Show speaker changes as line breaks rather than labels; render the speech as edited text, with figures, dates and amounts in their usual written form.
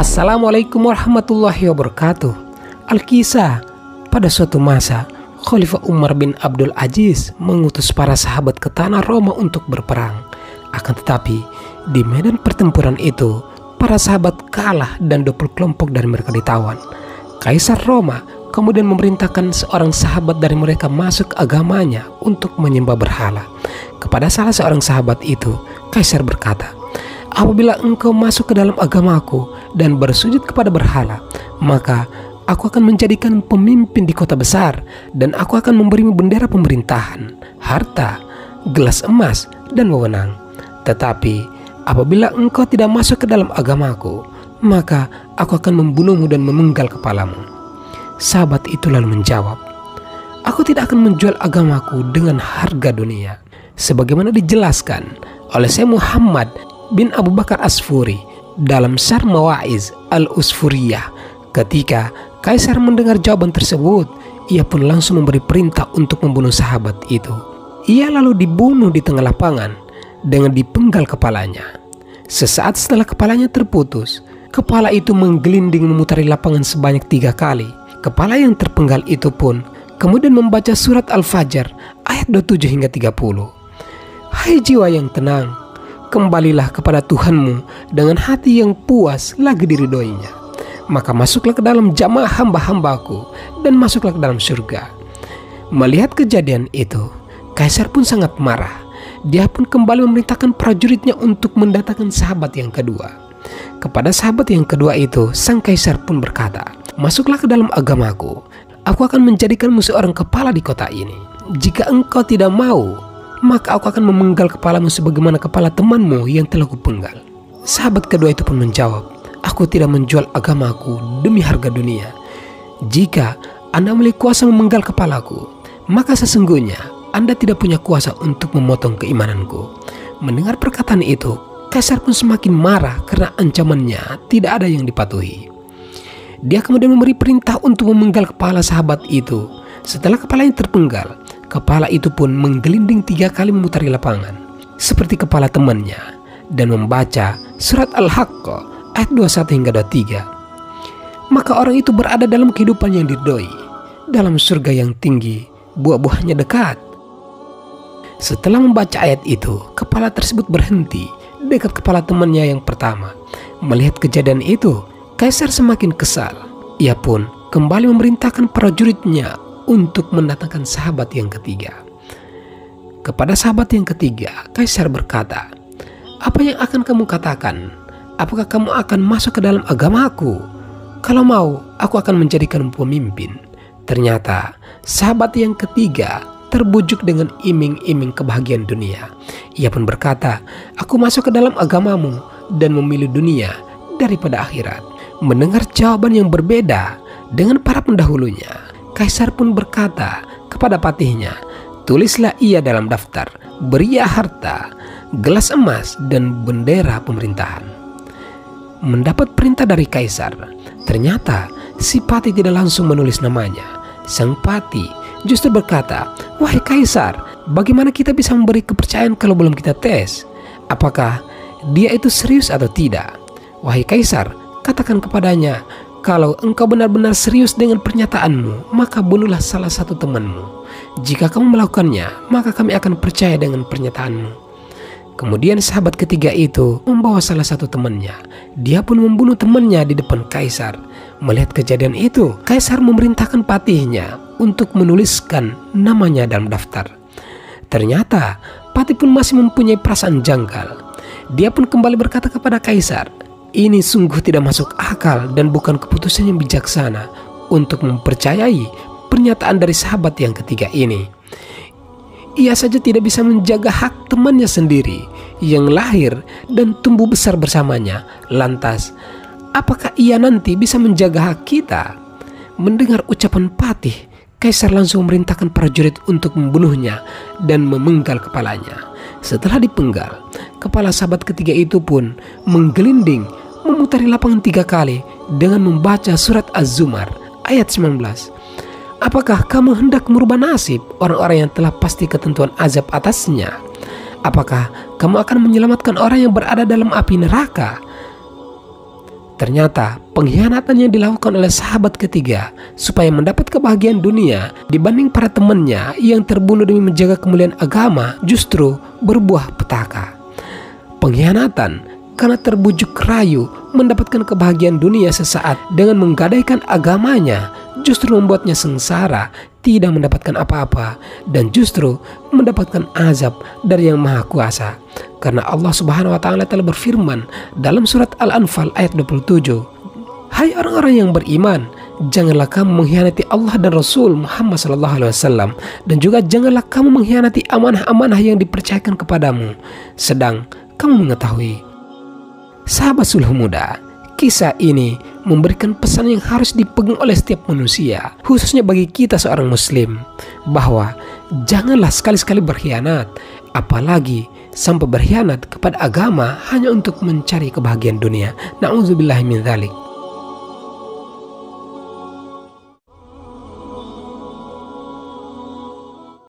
Assalamualaikum warahmatullahi wabarakatuh. Alkisah, pada suatu masa Khalifah Umar bin Abdul Aziz mengutus para sahabat ke tanah Roma untuk berperang. Akan tetapi di medan pertempuran itu para sahabat kalah dan 20 kelompok dari mereka ditawan. Kaisar Roma kemudian memerintahkan seorang sahabat dari mereka masuk agamanya untuk menyembah berhala. Kepada salah seorang sahabat itu, Kaisar berkata, "Apabila engkau masuk ke dalam agamaku dan bersujud kepada berhala, maka aku akan menjadikan pemimpin di kota besar dan aku akan memberimu bendera pemerintahan, harta, gelas emas, dan wewenang. Tetapi apabila engkau tidak masuk ke dalam agamaku, maka aku akan membunuhmu dan memenggal kepalamu." Sahabat itu lalu menjawab, "Aku tidak akan menjual agamaku dengan harga dunia." Sebagaimana dijelaskan oleh Syekh Muhammad bin Abu Bakar Asfuri dalam Syarh Mawa'iz Al-Usfuriyah, ketika Kaisar mendengar jawaban tersebut, ia pun langsung memberi perintah untuk membunuh sahabat itu. Ia lalu dibunuh di tengah lapangan dengan dipenggal kepalanya. Sesaat setelah kepalanya terputus, kepala itu menggelinding memutari lapangan sebanyak 3 kali. Kepala yang terpenggal itu pun kemudian membaca surat Al-Fajr ayat 27 hingga 30. "Hai jiwa yang tenang, kembalilah kepada Tuhanmu dengan hati yang puas lagi diridhoinya. Maka masuklah ke dalam jamaah hamba-hambaku dan masuklah ke dalam surga." Melihat kejadian itu, Kaisar pun sangat marah. Dia pun kembali memerintahkan prajuritnya untuk mendatangkan sahabat yang kedua. Kepada sahabat yang kedua itu, sang Kaisar pun berkata, "Masuklah ke dalam agamaku. Aku akan menjadikanmu seorang kepala di kota ini. Jika engkau tidak mau, maka aku akan memenggal kepalamu sebagaimana kepala temanmu yang telah kupenggal." Sahabat kedua itu pun menjawab, "Aku tidak menjual agamaku demi harga dunia. Jika Anda memiliki kuasa memenggal kepalaku, maka sesungguhnya Anda tidak punya kuasa untuk memotong keimananku." Mendengar perkataan itu, Kaisar pun semakin marah karena ancamannya tidak ada yang dipatuhi. Dia kemudian memberi perintah untuk memenggal kepala sahabat itu. Setelah kepalanya terpenggal, kepala itu pun menggelinding 3 kali memutari lapangan seperti kepala temannya dan membaca surat Al-Haqqah ayat 21 hingga 23. Maka orang itu berada dalam kehidupan yang diridhoi, dalam surga yang tinggi, buah-buahnya dekat. Setelah membaca ayat itu, kepala tersebut berhenti dekat kepala temannya yang pertama. Melihat kejadian itu, Kaisar semakin kesal. Ia pun kembali memerintahkan prajuritnya untuk mendatangkan sahabat yang ketiga. Kepada sahabat yang ketiga, Kaisar berkata, "Apa yang akan kamu katakan? Apakah kamu akan masuk ke dalam agamaku? Kalau mau, aku akan menjadikanmu pemimpin." Ternyata sahabat yang ketiga terbujuk dengan iming-iming kebahagiaan dunia. Ia pun berkata, "Aku masuk ke dalam agamamu dan memilih dunia daripada akhirat." Mendengar jawaban yang berbeda dengan para pendahulunya, Kaisar pun berkata kepada patihnya, "Tulislah ia dalam daftar beria harta, gelas emas, dan bendera pemerintahan." Mendapat perintah dari Kaisar, ternyata si patih tidak langsung menulis namanya. Sang patih justru berkata, "Wahai Kaisar, bagaimana kita bisa memberi kepercayaan kalau belum kita tes? Apakah dia itu serius atau tidak? Wahai Kaisar, katakan kepadanya, kalau engkau benar-benar serius dengan pernyataanmu, maka bunuhlah salah satu temanmu. Jika kamu melakukannya, maka kami akan percaya dengan pernyataanmu." Kemudian sahabat ketiga itu membawa salah satu temannya. Dia pun membunuh temannya di depan Kaisar. Melihat kejadian itu, Kaisar memerintahkan patihnya untuk menuliskan namanya dalam daftar. Ternyata patih pun masih mempunyai perasaan janggal. Dia pun kembali berkata kepada Kaisar, "Ini sungguh tidak masuk akal dan bukan keputusan yang bijaksana untuk mempercayai pernyataan dari sahabat yang ketiga ini. Ia saja tidak bisa menjaga hak temannya sendiri yang lahir dan tumbuh besar bersamanya. Lantas, apakah ia nanti bisa menjaga hak kita?" Mendengar ucapan patih, Kaisar langsung memerintahkan prajurit untuk membunuhnya dan memenggal kepalanya. Setelah dipenggal, kepala sahabat ketiga itu pun menggelinding memutari lapangan 3 kali dengan membaca surat Az-Zumar ayat 19. "Apakah kamu hendak merubah nasib orang-orang yang telah pasti ketentuan azab atasnya? Apakah kamu akan menyelamatkan orang yang berada dalam api neraka? Ternyata pengkhianatan yang dilakukan oleh sahabat ketiga supaya mendapat kebahagiaan dunia dibanding para temannya yang terbunuh demi menjaga kemuliaan agama justru berbuah petaka. Pengkhianatan karena terbujuk rayu mendapatkan kebahagiaan dunia sesaat dengan menggadaikan agamanya justru membuatnya sengsara, tidak mendapatkan apa-apa, dan justru mendapatkan azab dari Yang Maha Kuasa. Karena Allah Subhanahu wa Ta'ala telah berfirman dalam surat Al-Anfal ayat 27, "Hai orang-orang yang beriman, janganlah kamu mengkhianati Allah dan Rasul Muhammad SAW, dan juga janganlah kamu mengkhianati amanah-amanah yang dipercayakan kepadamu, sedang kamu mengetahui." Sahabat Sulh Muda, kisah ini memberikan pesan yang harus dipegang oleh setiap manusia, khususnya bagi kita seorang muslim, bahwa janganlah sekali-sekali berkhianat, apalagi sampai berkhianat kepada agama hanya untuk mencari kebahagiaan dunia. Na'udzubillahi min dzalik.